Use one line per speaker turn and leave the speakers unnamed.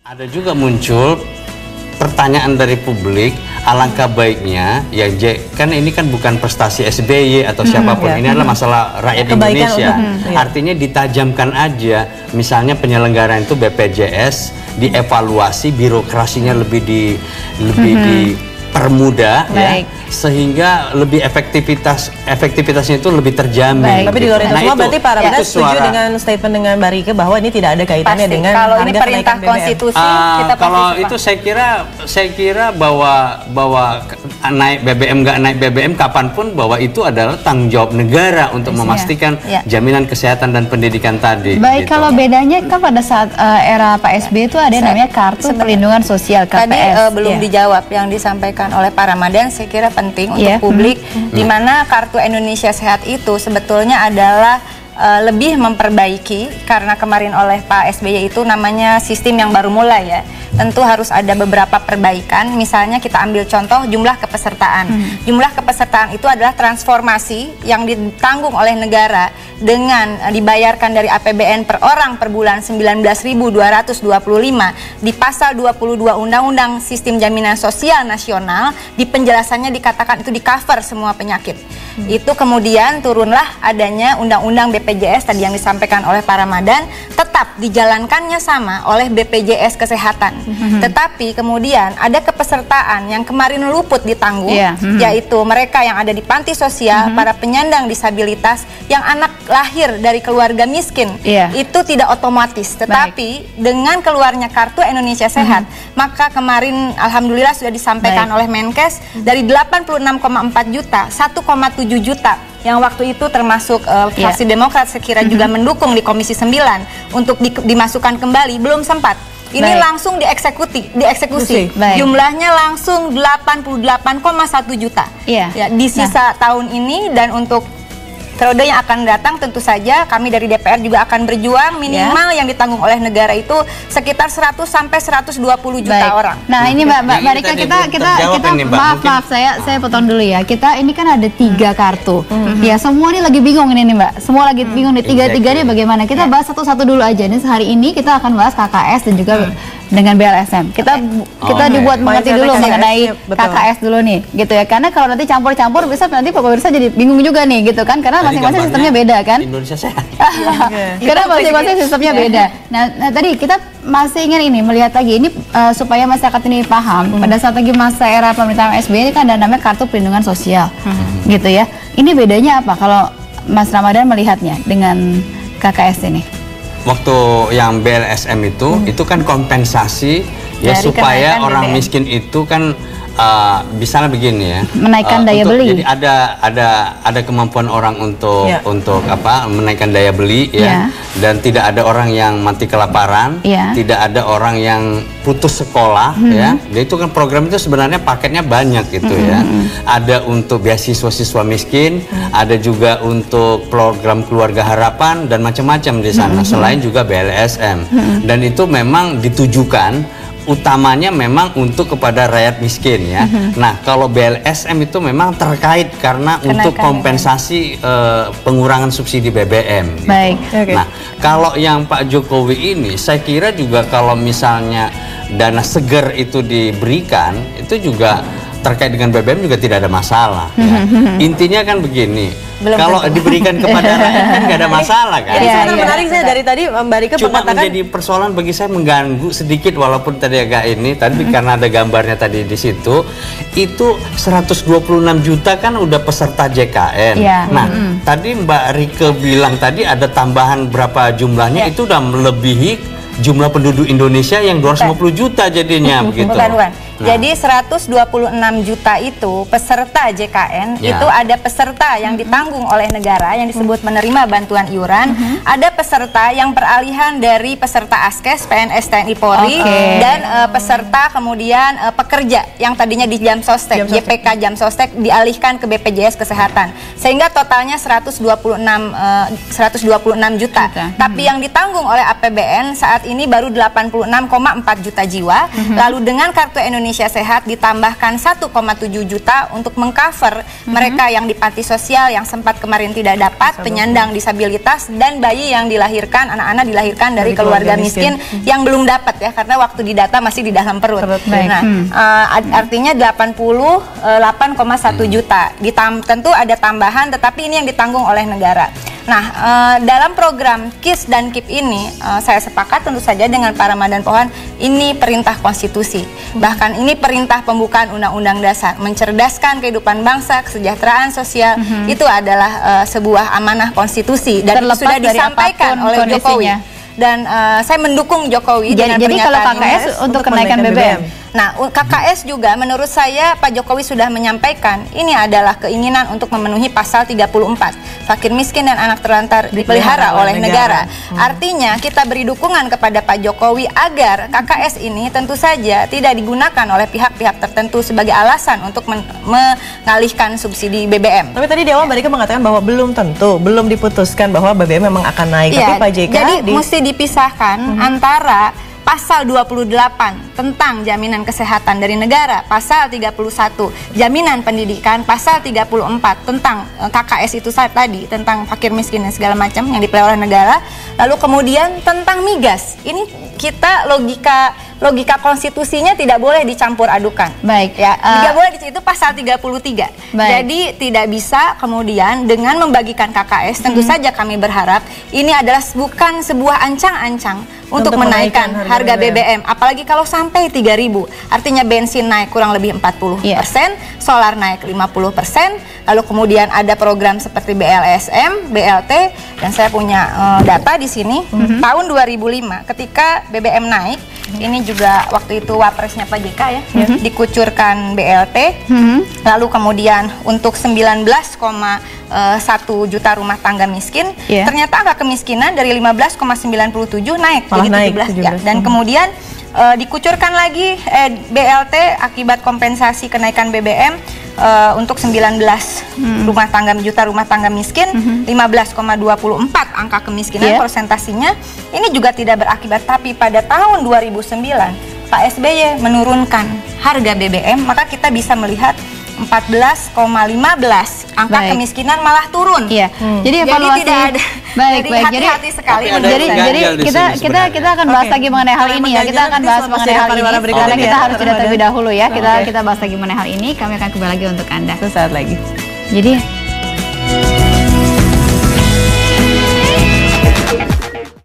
Ada juga muncul pertanyaan dari publik, alangkah baiknya ya kan ini kan bukan prestasi SBY atau siapapun, ini adalah masalah rakyat Indonesia. Artinya ditajamkan aja, misalnya penyelenggaraan itu BPJS dievaluasi, birokrasinya lebih dipermudah ya, sehingga lebih efektivitasnya itu lebih terjamin.
Tapi di luar itu semua berarti para pemerintah setuju dengan statement dengan Mbak Rike bahwa ini tidak ada kaitannya dengan
kalau ini perintah konstitusi kita
kalau itu saya kira bahwa naik BBM nggak naik BBM kapanpun bahwa itu adalah tanggung jawab negara untuk memastikan jaminan kesehatan dan pendidikan tadi.
Baik, kalau bedanya kan pada saat era Pak SBY itu ada namanya kartu perlindungan sosial KPS.
Tadi belum dijawab yang disampaikan oleh Pak Ramadan, saya kira penting untuk publik, di mana kartu Indonesia Sehat itu sebetulnya adalah lebih memperbaiki, karena kemarin oleh Pak SBY itu namanya sistem yang baru mulai ya. Tentu harus ada beberapa perbaikan, misalnya kita ambil contoh jumlah kepesertaan. Jumlah kepesertaan itu adalah transformasi yang ditanggung oleh negara dengan dibayarkan dari APBN per orang per bulan 19.225 di pasal 22 Undang-Undang Sistem Jaminan Sosial Nasional, di penjelasannya dikatakan itu di cover semua penyakit. Itu kemudian turunlah adanya Undang-Undang BPJS tadi yang disampaikan oleh Pak Ramadan, tetap dijalankannya sama oleh BPJS Kesehatan. Tetapi kemudian ada kepesertaan yang kemarin luput ditanggung, yaitu mereka yang ada di panti sosial, para penyandang disabilitas, yang anak lahir dari keluarga miskin, itu tidak otomatis. Tetapi dengan keluarnya kartu Indonesia Sehat, maka kemarin alhamdulillah sudah disampaikan oleh Menkes, dari 86,4 juta, 1,7 juta yang waktu itu termasuk fraksi Demokrat sekira juga mendukung di Komisi 9 untuk dimasukkan kembali, belum sempat. Ini langsung dieksekusi. Jumlahnya langsung 88,1 juta. Ya, di sisa tahun ini dan untuk periode yang akan datang tentu saja kami dari DPR juga akan berjuang minimal yang ditanggung oleh negara itu sekitar 100 sampai 120 juta orang.
Nah, ini Mbak Rika, kita maaf saya potong dulu ya. Kita ini kan ada 3 kartu. Ya, semua ini lagi bingung ini nih Mbak. Semua lagi bingung nih, tiga-tiganya bagaimana. Kita bahas satu-satu dulu aja. Ini hari ini kita akan bahas KKS dan juga dengan BLSM. Kita dibuat mengerti dulu mengenai KKS dulu nih, gitu ya. Karena kalau nanti campur-campur bisa nanti pemirsa jadi bingung juga nih, gitu kan. Karena masing-masing sistemnya beda kan.
Indonesia Sehat.
Karena masing-masing sistemnya beda. Nah, tadi kita masih ingin ini melihat lagi ini supaya masyarakat ini paham. Pada saat lagi masa era pemerintahan SBY ini kan ada namanya kartu perlindungan sosial, gitu ya. Ini bedanya apa kalau Mas Ramadan melihatnya dengan KKS ini?
Waktu yang BLSM itu kan kompensasi ya dari supaya orang miskin itu kan misalnya begini ya,
menaikkan daya beli.
Jadi ada kemampuan orang untuk menaikkan daya beli ya, dan tidak ada orang yang mati kelaparan, tidak ada orang yang putus sekolah ya. Jadi itu kan program itu sebenarnya paketnya banyak gitu ya. Ada untuk beasiswa siswa miskin, ada juga untuk program keluarga harapan dan macam-macam di sana. Selain juga BLSM, dan itu memang ditujukan utamanya memang untuk kepada rakyat miskin ya. Nah, kalau BLSM itu memang terkait karena untuk kompensasi pengurangan subsidi BBM. Gitu. Nah, kalau yang Pak Jokowi ini, saya kira juga kalau misalnya dana segar itu diberikan, itu juga terkait dengan BBM juga tidak ada masalah. Ya. Intinya kan begini, kalau diberikan kepada rakyat kan nggak ada masalah kan.
Jadi menarik saya dari tadi Mbak Rika
cuma
mengatakan
menjadi persoalan bagi saya mengganggu sedikit walaupun tadi agak ini tadi karena ada gambarnya tadi di situ itu 126 juta kan udah peserta JKN. Nah, tadi Mbak Rika bilang tadi ada tambahan berapa jumlahnya itu udah melebihi jumlah penduduk Indonesia yang 250 juta jadinya begitu.
Bukan. Jadi 126 juta itu peserta JKN, itu ada peserta yang ditanggung oleh negara yang disebut menerima bantuan iuran, ada peserta yang peralihan dari peserta ASKES, PNS, TNI, Polri, dan peserta kemudian pekerja yang tadinya di Jamsostek, YPK Jamsostek dialihkan ke BPJS Kesehatan. Sehingga totalnya 126 juta. Tapi yang ditanggung oleh APBN saat saat ini baru 86,4 juta jiwa. Lalu dengan Kartu Indonesia Sehat ditambahkan 1,7 juta untuk mengcover mereka yang di panti sosial yang sempat kemarin tidak dapat, penyandang disabilitas, dan bayi yang dilahirkan, anak-anak dilahirkan dari keluarga miskin yang belum dapat ya, karena waktu didata masih di dalam perut. Nah, artinya 88,1 juta. Tentu ada tambahan, tetapi ini yang ditanggung oleh negara. Nah, dalam program KIS dan KIP ini, saya sepakat tentu saja dengan Pak Ramadhan Pohan, ini perintah konstitusi. Bahkan ini perintah pembukaan Undang-Undang Dasar. Mencerdaskan kehidupan bangsa, kesejahteraan sosial, itu adalah sebuah amanah konstitusi. Dan itu sudah disampaikan oleh Jokowi. Dan saya mendukung Jokowi dengan pernyataan ini. Jadi kalau KKS untuk kenaikan BBM. Nah, KKS juga menurut saya Pak Jokowi sudah menyampaikan ini adalah keinginan untuk memenuhi pasal 34. Fakir miskin dan anak terlantar dipelihara oleh negara. Artinya kita beri dukungan kepada Pak Jokowi agar KKS ini tentu saja tidak digunakan oleh pihak-pihak tertentu sebagai alasan untuk mengalihkan subsidi BBM.
Tapi tadi di awal Mbak Rika mengatakan bahwa belum tentu, belum diputuskan bahwa BBM memang akan naik.
Ya,
tapi Pak JK
jadi mesti dipisahkan antara Pasal 28 tentang jaminan kesehatan dari negara, Pasal 31 jaminan pendidikan, Pasal 34 tentang KKS itu tadi, tentang fakir miskin dan segala macam yang dipelihara oleh negara. Lalu kemudian tentang migas, ini kita logika konstitusinya tidak boleh dicampur adukan.
Baik.
Ya, tidak boleh itu Pasal 33. Baik. Jadi tidak bisa kemudian dengan membagikan KKS, tentu saja kami berharap ini adalah bukan sebuah ancang-ancang untuk menaikkan harga BBM, apalagi kalau sampai 3.000. Artinya bensin naik kurang lebih 40%, solar naik 50%, lalu kemudian ada program seperti BLSM, BLT, dan saya punya data di sini. Tahun 2005 ketika BBM naik, ini juga waktu itu wapresnya Pak JK ya, dikucurkan BLT, lalu kemudian untuk 19,1 juta rumah tangga miskin, ternyata angka kemiskinan dari 15,97 naik jadi 17 ya. Dan kemudian dikucurkan lagi BLT akibat kompensasi kenaikan BBM untuk 19 juta rumah tangga miskin, 15,24 angka kemiskinan persentasinya. Ini juga tidak berakibat, tapi pada tahun 2009 Pak SBY menurunkan harga BBM, maka kita bisa melihat 14,15 angka kemiskinan malah turun.
Iya. Jadi evaluasi
tidak ada.
Baik.
Hati-hati sekali.
Jadi kita akan bahas lagi mengenai hal ini ya. Kita akan bahas mengenai hal ini karena kita harus jeda terlebih dahulu ya. Kita bahas lagi mengenai hal ini. Kami akan kembali lagi untuk Anda
sesaat lagi.
Jadi